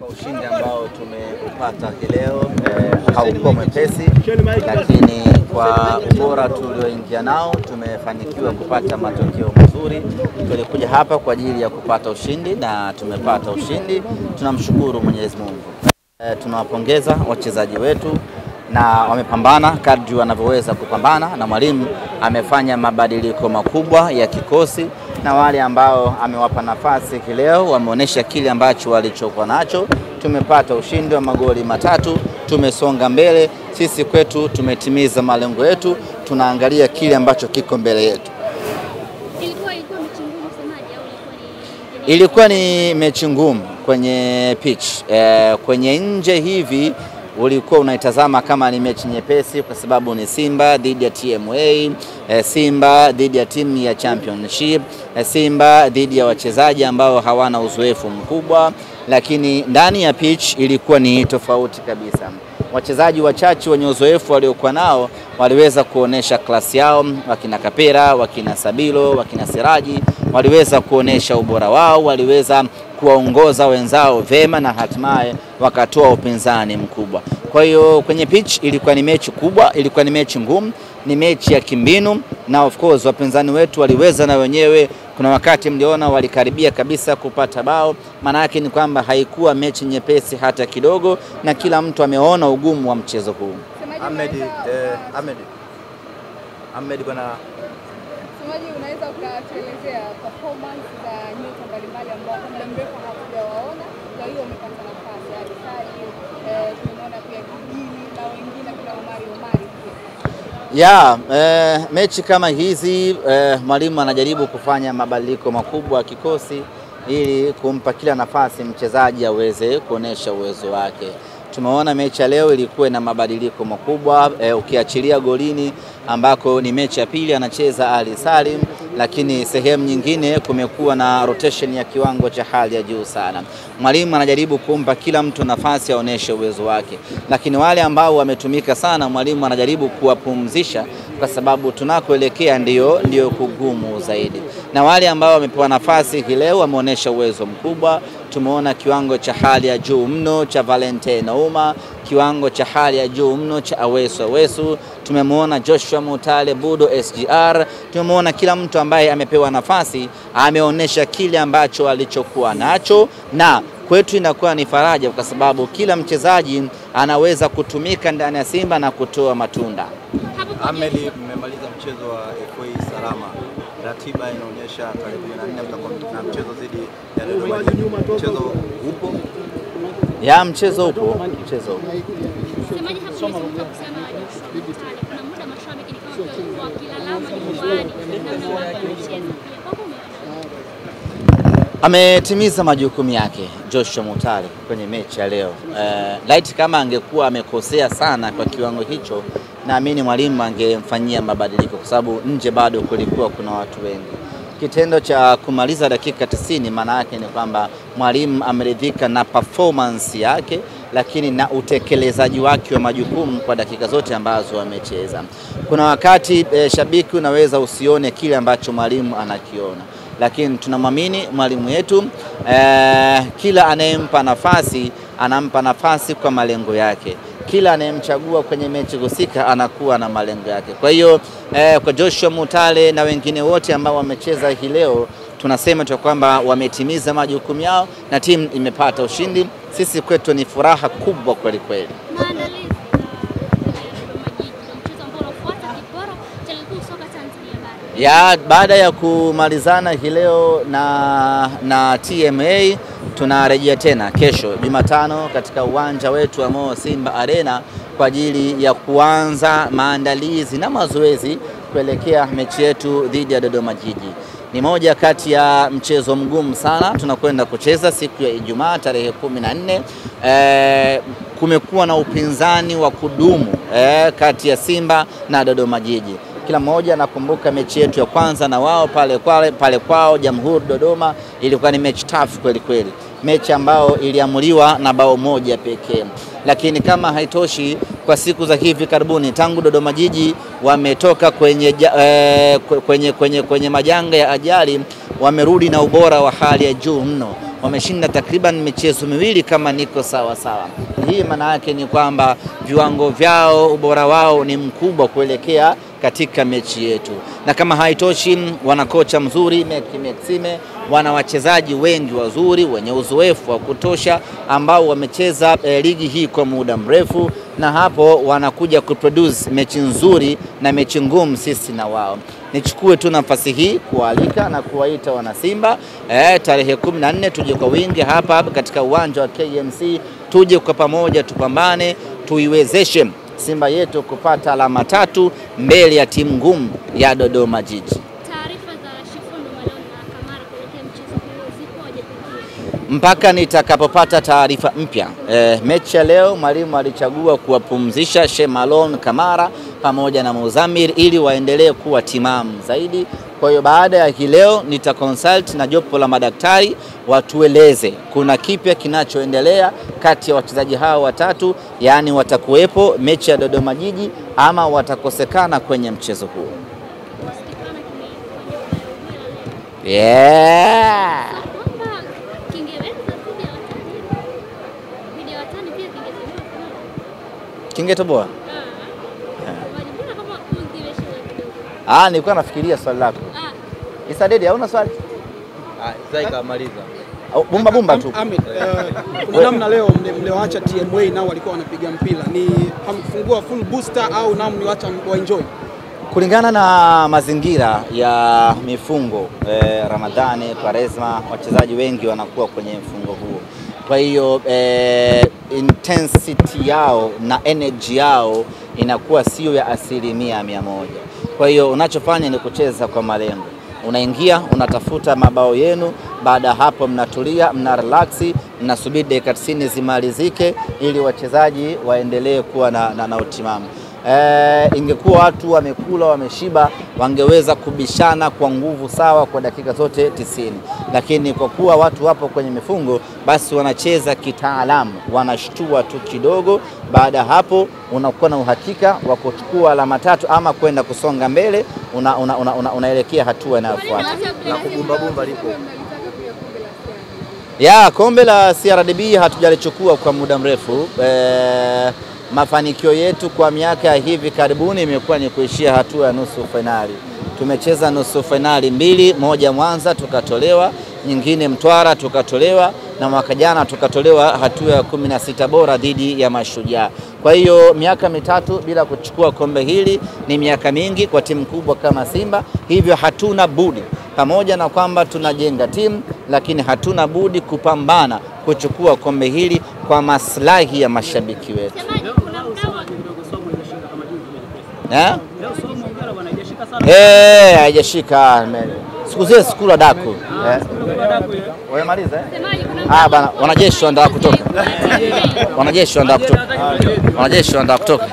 Kwa ushindi ambao tumepata leo haukuwa mwepesi, lakini kwa ubora tulioingia nao tumefanikiwa kupata matokeo mazuri. Tulikuja hapa kwa ajili ya kupata ushindi na tumepata ushindi. Tunamshukuru Mwenyezi Mungu. Tunawapongeza wachezaji wetu na wamepambana kadri wanavyoweza kupambana, na mwalimu amefanya mabadiliko makubwa ya kikosi, na wale ambao amewapa nafasi leo wameonyesha kile ambacho walichokuwa nacho. Tumepata ushindi wa magoli 3, tumesonga mbele. Sisi kwetu tumetimiza malengo yetu, tunaangalia kile ambacho kiko mbele yetu. Ilikuwa ni mechi ngumu kwenye pitch. Kwenye nje hivi ulikuwa unaitazama kama ni mechi nyepesi, kwa sababu ni Simba dhidi ya TMA, Simba dhidi ya timu ya Championship, Simba dhidi ya wachezaji ambao hawana uzoefu mkubwa, lakini ndani ya pitch ilikuwa ni tofauti kabisa. Wachezaji wachache wenye uzoefu waliokuwa nao waliweza kuonesha klasi yao, wakina Kapera, wakina Sabilo, wakina Siraji waliweza kuonesha ubora wao, waliweza kuwaongoza wenzao vema na hatimaye wakatoa upinzani mkubwa. Kwa hiyo kwenye pitch ilikuwa ni mechi kubwa, ilikuwa ni mechi ngumu, ni mechi ya kimbinu, na of course wapinzani wetu waliweza na wenyewe. Kuna wakati mliona walikaribia kabisa kupata bao. Maana yake ni kwamba haikuwa mechi nyepesi hata kidogo, na kila mtu ameona ugumu wa mchezo huu. Ahmed bwana, semaji unaweza ukatuelezea performance za nyota mbalimbali ambao kwa muda mrefu hatujawaona, kwa hiyo umepata nafasi hadi sasa tumeona pia Kijini na wengine kuna Omari mechi kama hizi mwalimu anajaribu kufanya mabadiliko makubwa ya kikosi ili kumpa kila nafasi mchezaji aweze kuonesha uwezo wake. Tumeona mechi ya leo ilikuwa na mabadiliko makubwa, ukiachilia golini ambako ni mechi ya pili anacheza Ali Salim, lakini sehemu nyingine kumekuwa na rotation ya kiwango cha hali ya juu sana. Mwalimu anajaribu kumpa kila mtu nafasi aoneshe uwezo wake, lakini wale ambao wametumika sana mwalimu anajaribu kuwapumzisha, kwa sababu tunakoelekea ndio kugumu zaidi. Na wale ambao wamepewa nafasi leo wameonesha uwezo mkubwa. Tumeona kiwango cha hali ya juu mno cha Valentine Nauma, kiwango cha hali ya juu mno cha Awesu. Tumemwona Joshua Mutale, Budo SGR. Tumemwona kila mtu ambaye amepewa nafasi ameonesha kile ambacho alichokuwa nacho, na kwetu inakuwa ni faraja kwa sababu kila mchezaji anaweza kutumika ndani ya Simba na kutoa matunda. Ahmed, mmemaliza mchezo wa FA salama. Ratiba inaonyesha tarehe 14 mtakuwa na mchezo dhidi ya Dodoma. Mchezo upo? Mchezo upo. Semaji hapo kusema kuna muda mashabiki ni kama wakilalama nyumbani na mchezo. Ametimiza majukumu yake Joshua Mutale kwenye mechi ya leo. Light kama angekuwa amekosea sana kwa kiwango hicho, naamini mwalimu angemfanyia mabadiliko, kwa sababu nje bado kulikuwa kuna watu wengi. Kitendo cha kumaliza dakika 90 maana yake ni kwamba mwalimu ameridhika na performance yake, lakini na utekelezaji wake wa majukumu kwa dakika zote ambazo amecheza. Kuna wakati shabiki unaweza usione kile ambacho mwalimu anakiona, lakini tunamwamini mwalimu yetu. Kila anayempa nafasi anampa nafasi kwa malengo yake. Kila anayemchagua kwenye mechi husika anakuwa na malengo yake. Kwa hiyo kwa Joshua Mutale na wengine wote ambao wamecheza hii leo, tunasema tu kwamba wametimiza majukumu yao na timu imepata ushindi. Sisi kwetu ni furaha kubwa kweli kweli. Baada ya kumalizana hii leo na TMA, tunarejea tena kesho Jumatano katika uwanja wetu wa Mo Simba Arena kwa ajili ya kuanza maandalizi na mazoezi kuelekea mechi yetu dhidi ya Dodoma Jiji. Ni moja kati ya mchezo mgumu sana tunakwenda kucheza siku ya Ijumaa tarehe 14. Kumekuwa na upinzani wa kudumu kati ya Simba na Dodoma Jiji. Kila mmoja anakumbuka mechi yetu ya kwanza na wao pale kwao Jamhuri Dodoma. Ilikuwa ni mechi tough kweli kweli, mechi ambayo iliamuliwa na bao moja pekee. Lakini kama haitoshi, kwa siku za hivi karibuni tangu Dodoma Jiji wametoka kwenye majanga ya ajali, wamerudi na ubora wa hali ya juu mno. wameshinda takriban michezo miwili kama niko sawa sawa. Hii maana yake ni kwamba viwango vyao, ubora wao ni mkubwa kuelekea katika mechi yetu. Na kama haitoshi, wana kocha mzuri Meki Maxime, wana wachezaji wengi wazuri wenye uzoefu wa kutosha ambao wamecheza ligi hii kwa muda mrefu, na hapo wanakuja kuproduce mechi nzuri na mechi ngumu sisi na wao. Nichukue tu nafasi hii kualika na kuwaita wana Simba tarehe 14 tuje kwa wingi hapa katika uwanja wa KMC, tuje kwa pamoja tupambane, tuiwezeshe Simba yetu kupata alama 3 mbele ya timu ngumu ya Dodoma Jiji. Taarifa za Shifundo Malone na Kamara kuelekea mchezo huo zipoje pekee? Mpaka nitakapopata taarifa mpya. Mechi ya leo mwalimu alichagua kuwapumzisha Shemalon Kamara pamoja na Muzamir ili waendelee kuwa timamu zaidi. Kwa hiyo baada ya hii leo nitaconsult na jopo la madaktari watueleze kuna kipya kinachoendelea kati ya wachezaji hao watatu, yani watakuwepo mechi ya Dodoma Jiji ama watakosekana kwenye mchezo huo. Yeah. Kingetoboa? Nilikuwa nafikiria swali lako. Isa Dedi, hauna swali? Zaika maliza. Bumba tu. Kuna namna leo mlioacha TMA nao walikuwa wanapiga mpira. Ni hamkufungua full booster au nao mliacha wa enjoy? Kulingana na mazingira ya mifungo Ramadhani, Kwaresma, wachezaji wengi wanakuwa kwenye mfungo huo. Kwa hiyo intensity yao na energy yao inakuwa sio ya 100%. Kwa hiyo unachofanya ni kucheza kwa malengo. Unaingia, unatafuta mabao yenu, baada hapo mnatulia, mna relax, mnasubiri dakika 90 zimalizike ili wachezaji waendelee kuwa na utimamu. Ingekuwa watu wamekula wameshiba, wangeweza kubishana kwa nguvu sawa kwa dakika zote 90, lakini kwa kuwa watu wapo kwenye mifungo, basi wanacheza kitaalamu, wanashtua tu kidogo. Baada hapo unakuwa na uhakika wa kuchukua alama 3 ama kwenda kusonga mbele, unaelekea hatua inayofuata. Na kubumba lipo. Kombe la CRDB hatujalichukua kwa muda mrefu. Mafanikio yetu kwa miaka ya hivi karibuni imekuwa ni kuishia hatua ya nusu finali. Tumecheza nusu finali 2, moja Mwanza tukatolewa, nyingine Mtwara tukatolewa, na mwaka jana tukatolewa hatua ya 16 bora dhidi ya Mashujaa. Kwa hiyo miaka 3 bila kuchukua kombe hili ni miaka mingi kwa timu kubwa kama Simba, hivyo hatuna budi, pamoja na kwamba tunajenga timu, lakini hatuna budi kupambana kuchukua kombe hili kwa maslahi ya mashabiki wetu. Haijashika. Siku zile sikula daku. Wamemaliza bana, wanajeshi wanataka kutoka. Wanajeshi wanataka kutoka.